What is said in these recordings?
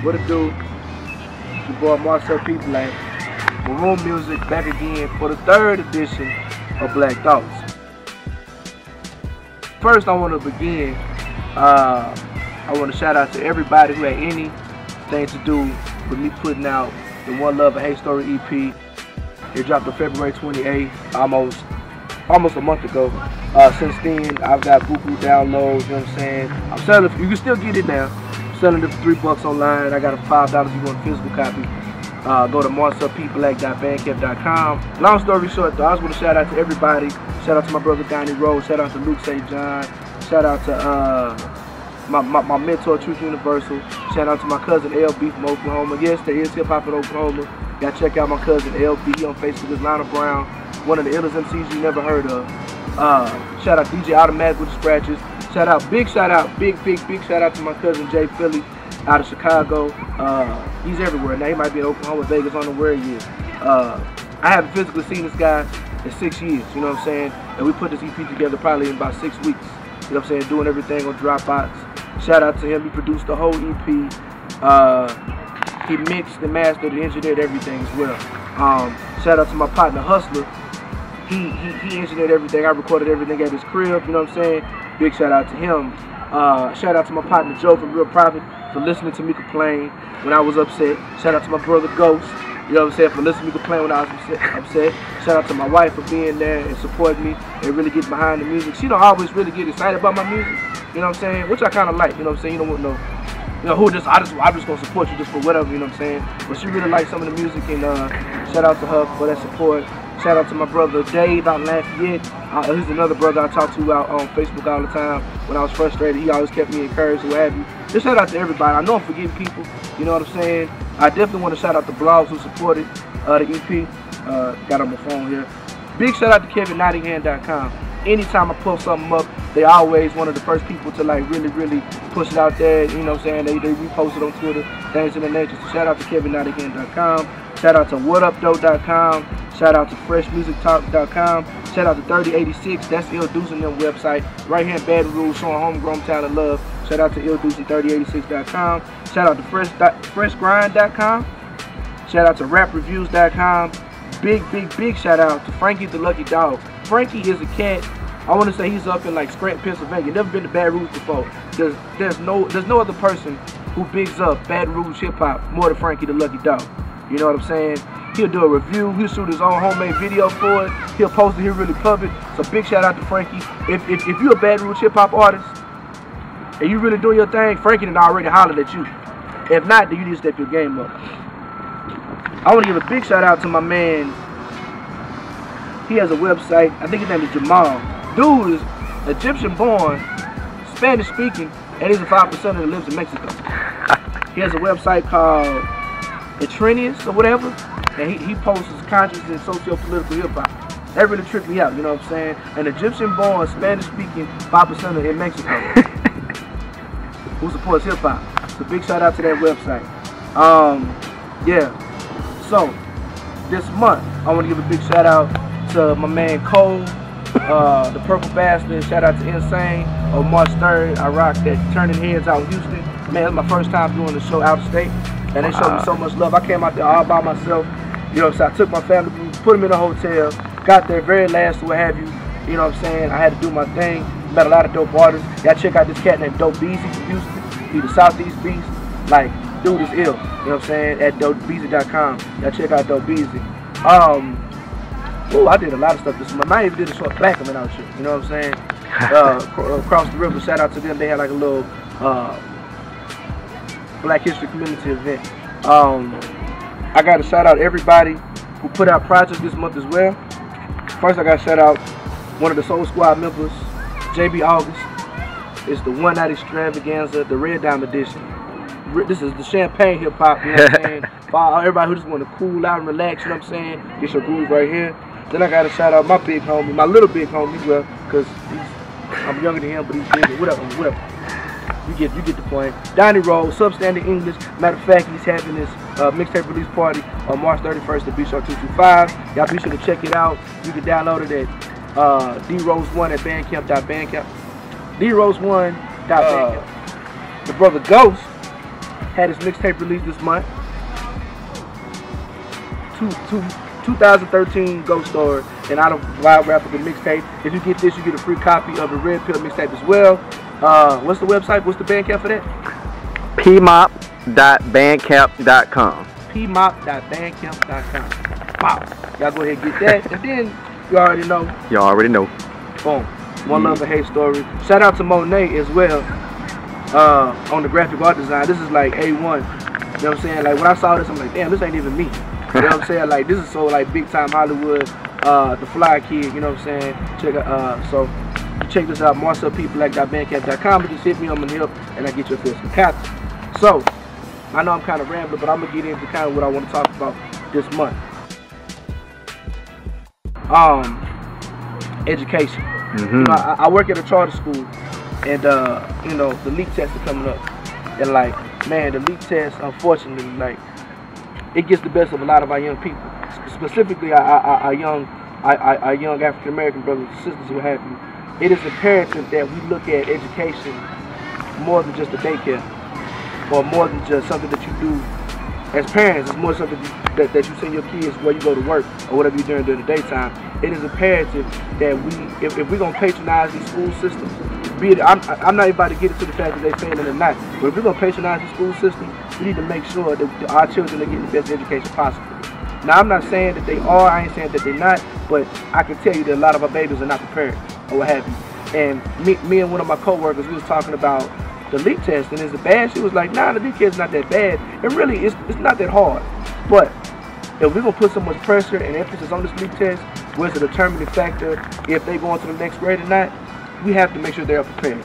What it do? Your boy Marcel P. Black. Maroon Music back again for the 3rd edition of Black Thoughts. First, I want to begin. I want to shout out to everybody who had anything to do with me putting out the One Love and Hate Story EP. It dropped on February 28th, almost a month ago. Since then, I've got buku downloads, you know what I'm saying? I'm selling it, you can still get it now. I'm selling it for $3 online. I got a $5 if you want a physical copy. Go to marcelpblack.bandcamp.com. Long story short though, I just want to shout out to everybody. Shout out to my brother Donnie Rose. Shout out to Luke St. John. Shout out to my mentor Truth Universal. Shout out to my cousin LB from Oklahoma. Yes, there is hip hop in Oklahoma. Gotta check out my cousin LB on Facebook. It's Lionel Brown, one of the illest MCs you never heard of. Shout out DJ Automatic with the scratches. Big shout out to my cousin Jay Philly out of Chicago. He's everywhere now. He might be in Oklahoma, Vegas, I don't know where he is. I haven't physically seen this guy in 6 years, you know what I'm saying? And we put this EP together probably in about 6 weeks. You know what I'm saying? Doing everything on Dropbox. Shout out to him. He produced the whole EP. He mixed and mastered and engineered everything as well. Shout out to my partner Hustler. He engineered everything. I recorded everything at his crib, you know what I'm saying? Big shout out to him. Shout out to my partner Joe from Real Profit for listening to me complain when I was upset. Shout out to my brother Ghost, you know what I'm saying, for listening to me complain when I was upset. Shout out to my wife for being there and supporting me and really getting behind the music. She don't always really get excited about my music, you know what I'm saying, which I kind of like, you know what I'm saying. You don't want no, I'm just gonna support you just for whatever, you know what I'm saying. But she really likes some of the music, and shout out to her for that support. Shout out to my brother Dave out in Lafayette. He's another brother I talk to out on Facebook all the time. When I was frustrated, he always kept me encouraged, what have you. Just shout out to everybody. I know I'm forgetting people, you know what I'm saying. I definitely want to shout out the blogs who supported the EP. Got on my phone here. Big shout out to KevinNottingham.com. Anytime I post something up, they always one of the first people to like really push it out there. You know what I'm saying? They repost it on Twitter, things of that nature. So shout out to KevinNottingham.com. Shout out to WhatUpDoe.com. Shout out to FreshMusicTalk.com. Shout out to 3086. That's Il Deuce and them website right here in Baton Rouge, showing homegrown talent love. Shout out to Il Deuce and 3086.com. Shout out to FreshGrind.com. Shout out to RapReviews.com. Big shout out to Frankie the Lucky Dog. Frankie is a cat. I want to say he's up in like Scranton, Pennsylvania. Never been to Baton Rouge before. There's no other person who bigs up Baton Rouge hip hop more than Frankie the Lucky Dog. You know what I'm saying? He'll do a review. He'll shoot his own homemade video for it. He'll post it. He'll really pub it. So big shout out to Frankie. If you're a Baton Rouge hip hop artist and you really doing your thing, Frankie done already hollered at you. If not, then you need to step your game up. I want to give a big shout out to my man. He has a website. I think his name is Jamal. Dude is Egyptian born, Spanish speaking, and he's a 5% that lives in Mexico. He has a website called Etrenius or whatever, and he posts conscious and socio-political hip-hop. That really tripped me out, you know what I'm saying? An Egyptian-born, Spanish-speaking 5% in Mexico who supports hip-hop. So big shout out to that website. Yeah. So this month, I want to give a big shout out to my man Cole, the Purple Bastard. Shout out to Insane on March 3rd. I rocked that Turning Heads out in Houston. Man, it was my first time doing the show out of state. And they showed me so much love. I came out there all by myself. You know what I'm saying? I took my family, put them in a hotel, got there very last, what have you. You know what I'm saying? I had to do my thing. Met a lot of dope artists. Y'all check out this cat named Dope Beezy from Houston. He's the Southeast Beast. Like, dude is ill. You know what I'm saying? At dopebeezy.com. Y'all check out Dope Beezy. I did a lot of stuff this month. I even did a short black man out here. You know what I'm saying? Across the river. Shout out to them. They had like a little Black History Community event. I got to shout out everybody who put out projects this month as well. First, I got to shout out one of the Soul Squad members, JB August. It's the One Night Extravaganza, the Red Diamond Edition. This is the champagne hip hop, you know what I'm saying? For everybody who just want to cool out and relax, you know what I'm saying? Get your groove right here. Then I got to shout out my big homie, my little big homie, well, because I'm younger than him, but he's bigger, whatever. You get the point. Donnie Rose, Substandard English. Matter of fact, he's having this mixtape release party on March 31st at Beach 225. Y'all be sure to check it out. You can download it at drose1 at bandcamp.bandcamp. drose1.bandcamp. The brother Ghost, had his mixtape released this month. 2013 Ghost Story, and I don't vibe rap with the mixtape. If you get this, you get a free copy of the Red Pill mixtape as well. What's the website? What's the Bandcamp for that? pmop.bandcamp.com. pmop.bandcamp.com. Wow. Y'all go ahead and get that, and then you already know. You already know. Boom. One Love and Hate Story. Shout out to Monet as well on the graphic art design. This is like A1. You know what I'm saying? Like when I saw this, I'm like, damn, this ain't even me. You know what I'm saying? Like this is so like big time Hollywood. The Fly Kid. You know what I'm saying? So check this out. Marcel P. Black.bandcamp.com. Just hit me on the hip, and I get you a physical copy. So I know I'm kind of rambling, but I'm gonna get into kind of what I want to talk about this month. Education. You know, I work at a charter school, and you know, the LEAP tests are coming up, and like, man, the LEAP test, unfortunately, like, it gets the best of a lot of our young people, specifically our young African American brothers and sisters who have you. It is imperative that we look at education more than just a daycare, or more than just something that you do as parents. It's more something that you send your kids where you go to work or whatever you're doing during the daytime. It is imperative that we, if we're going to patronize these school systems, be it, I'm not about to get into the fact that they're failing or not, but if we're going to patronize the school system, we need to make sure that our children are getting the best education possible. Now, I'm not saying that they are, I ain't saying that they're not, but I can tell you that a lot of our babies are not prepared or what have you. And me and one of my co-workers, we was talking about the LEAP test, and is it bad? She was like, nah, the LEAP test is not that bad. And really, it's not that hard. But if we're going to put so much pressure and emphasis on this LEAP test, where it's a determining factor if they go into the next grade or not, we have to make sure they're prepared.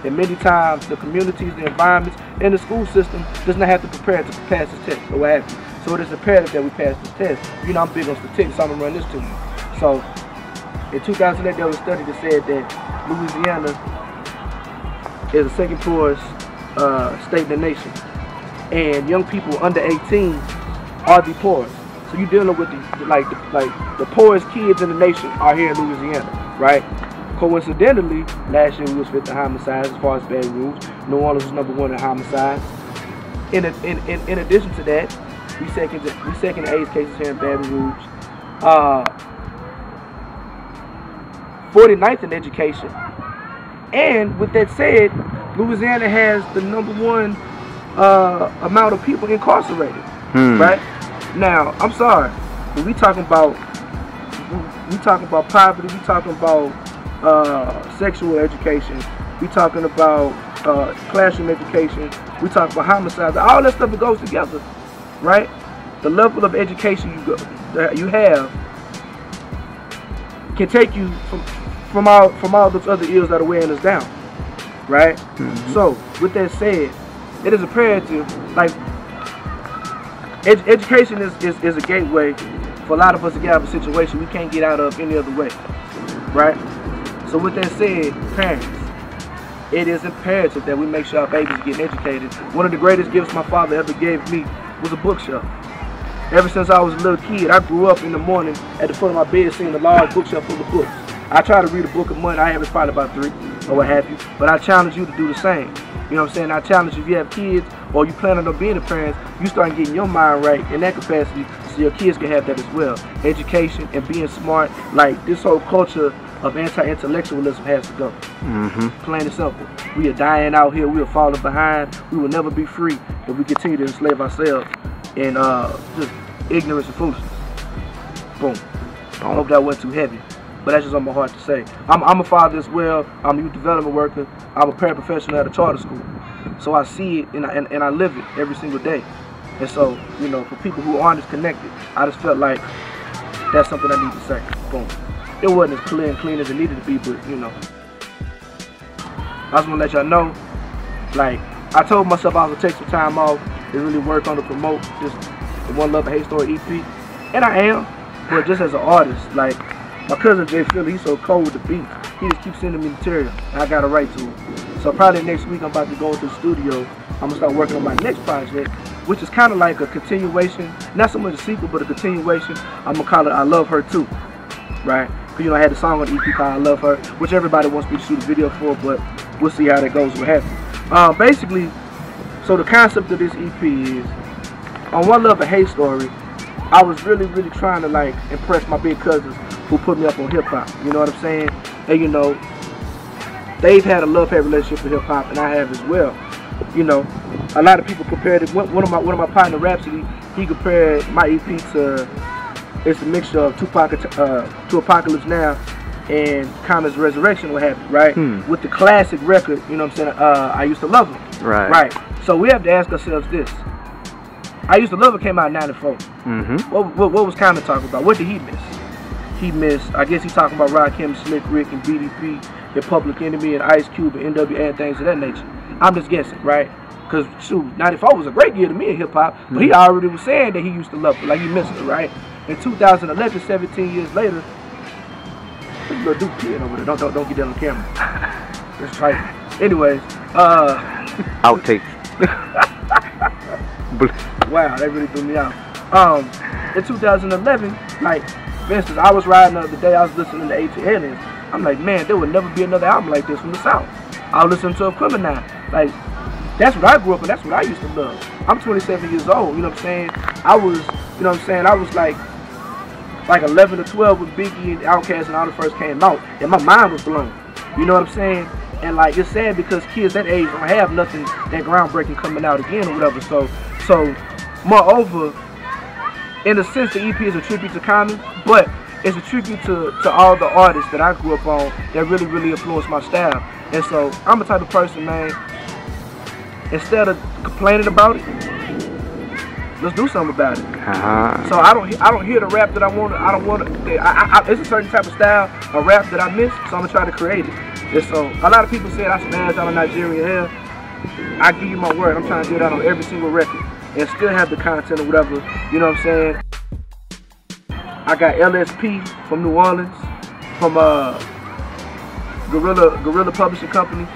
And many times, the communities, the environments, and the school system does not have to prepare to pass this test or what have you. So it is imperative that we pass this test. You know, I'm big on statistics, so I'm going to run this to you. So in 2008, there was a study that said that Louisiana is the second poorest state in the nation, and young people under 18 are the poorest. So you're dealing with the poorest kids in the nation are here in Louisiana, right? Coincidentally, last year we was fifth in homicides as far as Baton Rouge. New Orleans was #1 in homicides. In addition to that, we second in AIDS cases here in Baton Rouge. 49th in education. And with that said, Louisiana has the #1 amount of people incarcerated, right? Now, I'm sorry, but we talking about poverty, we talking about sexual education, we talking about classroom education, we talking about homicides, all that stuff that goes together, right? The level of education that you have can take you from all those other ills that are weighing us down, right? So, with that said, it is imperative, like, education is a gateway for a lot of us to get out of a situation we can't get out of any other way, right? So with that said, parents, it is imperative that we make sure our babies are getting educated. One of the greatest gifts my father ever gave me was a bookshelf. Ever since I was a little kid, I grew up in the morning at the foot of my bed seeing a large bookshelf full of books. I try to read a book a month. I average probably about 3 or what have you, but I challenge you to do the same. You know what I'm saying? I challenge you, if you have kids or you planning on being a parent, you start getting your mind right in that capacity so your kids can have that as well. Education and being smart, like this whole culture of anti-intellectualism has to go. Plain and simple. We are dying out here. We are falling behind. We will never be free if we continue to enslave ourselves in just ignorance and foolishness. Boom. I hope that wasn't too heavy, but that's just on my heart to say. I'm a father as well. I'm a youth development worker. I'm a paraprofessional at a charter school. So I see it and I live it every single day. And so, you know, for people who aren't as connected, I just felt like that's something I need to say. Boom. It wasn't as clear and clean as it needed to be, but, you know. I just want to let y'all know, like, I told myself I was going to take some time off and really work on to promote this One Love and Hate Story EP. And I am, but just as an artist, like, my cousin Jay Philly, he's so cold with the beats. He just keeps sending me material, and I got to write to him. So probably next week I'm about to go into the studio. I'm going to start working on my next project, which is kind of like a continuation, not so much a sequel, but a continuation. I'm going to call it I Love Her Too, right? Because, you know, I had a song on the EP called I Love Her, which everybody wants me to shoot a video for, but we'll see how that goes. What happens. Basically, so So the concept of this EP is, on One Love, a Hate Story, I was really trying to like impress my big cousins who put me up on hip hop. You know what I'm saying? And you know, they've had a love-hate relationship with hip hop, and I have as well. You know, a lot of people compared it. One of my partner, Rhapsody, he compared my EP to, it's a mixture of Tupac to Apocalypse Now and Common's Resurrection, what happened, right? With the classic record, you know what I'm saying? I Used to Love Him. Right. So we have to ask ourselves this. I Used to Love Her came out in '94. What was Common talking about? What did he miss? He missed, I guess he's talking about Rakim, Slick Rick, and BDP, the Public Enemy, and Ice Cube, and NWA, and things of that nature. I'm just guessing, right? Because, shoot, '94 was a great year to me in hip-hop, but he already was saying that he used to love her, like he missed her, right? In 2011, 17 years later, this little dude kid over there, don't get that on camera. That's right. Anyways, Outtakes. Wow, that really threw me out. In 2011, like, for instance, I was riding the other day, I was listening to AT Aliens. I'm like, man, there would never be another album like this from the South. I was listening to a Criminal. Like, that's what I grew up with, that's what I used to love. I'm 27 years old, you know what I'm saying? I was, you know what I'm saying, I was like 11 or 12 when Biggie and Outkast and all the first came out, and my mind was blown. You know what I'm saying? And like, it's sad because kids that age don't have nothing that groundbreaking coming out again or whatever. So moreover, in a sense, the EP is a tribute to Common, but it's a tribute to all the artists that I grew up on that really influenced my style. And so I'm the type of person, man, instead of complaining about it, let's do something about it. So I don't hear the rap that I want. I don't want to. It's a certain type of style of rap that I miss, so I'm gonna try to create it. And so a lot of people said I smashed out on Nigerian Hell. I give you my word, I'm trying to do that on every single record and still have the content or whatever. You know what I'm saying? I got LSP from New Orleans, from Gorilla Publishing Company.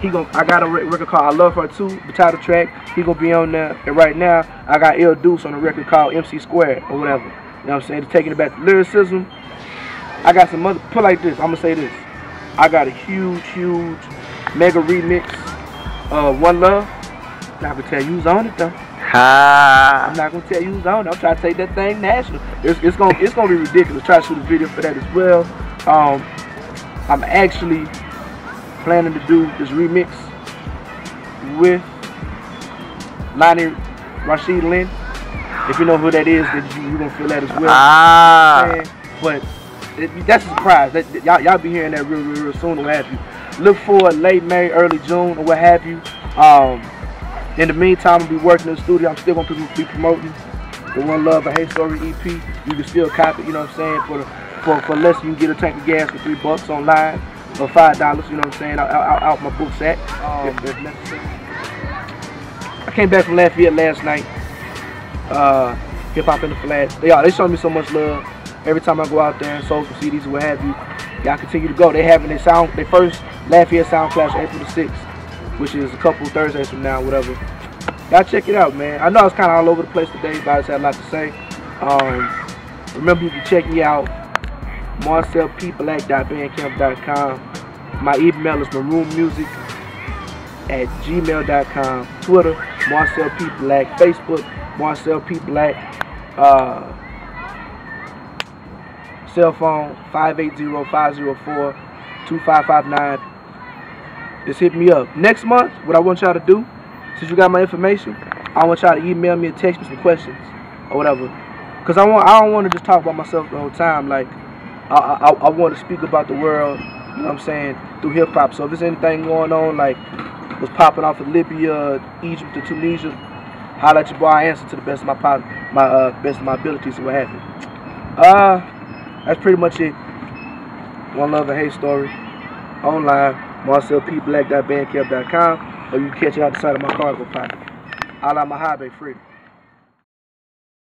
I got a record called I Love Her Too, the title track. He gonna be on there. And right now, I got Il Deuce on a record called MC Squared or whatever. You know what I'm saying? Taking it back to lyricism. I got some other, put like this, I'm gonna say this. I got a huge mega remix of One Love. I'm not gonna tell you who's on it though. I'm not gonna tell you who's on it. I'm trying to take that thing national. It's gonna be ridiculous. Try to shoot a video for that as well. I'm actually planning to do this remix with Lonnie Rashid Lynn. If you know who that is, then you're gonna feel that as well. But that's a surprise. Y'all be hearing that real soon or what have you. Look for late May, early June or what have you. In the meantime, I'll be working in the studio. I'm still gonna be promoting the One Love, a Hate Story EP. You can still copy it, you know what I'm saying? For less, you can get a tank of gas for $3 online. Or $5, you know what I'm saying, out my book sack, if necessary. I came back from Lafayette last night, Hip Hop in the Flats. They show me so much love. Every time I go out there and sold some CDs or what have you, y'all continue to go. They having their first Lafayette Sound Clash April the 6th, which is a couple Thursdays from now, whatever. Y'all check it out, man. I know it's kind of all over the place today, but I just had a lot to say. Remember, you can check me out, marcelpblack.bandcamp.com. My email is maroonmusic@gmail.com. Twitter, Marcel P. Black. Facebook, Marcel P. Black. Cell phone, 580-504-2559. Just hit me up. Next month, what I want y'all to do, since you got my information, I want y'all to email me and text me some questions or whatever. Because I don't want to just talk about myself the whole time. Like, I want to speak about the world, you know what I'm saying, through hip-hop. So if there's anything going on, like what's popping off of Libya, Egypt, or Tunisia, holla at your boy. I answer to the best of my best of my abilities or what have you. That's pretty much it. One Love, a Hate Story. Online, marcelpblack.bandcamp.com, or you can catch it out the side of my cargo pocket. I like my hobby free.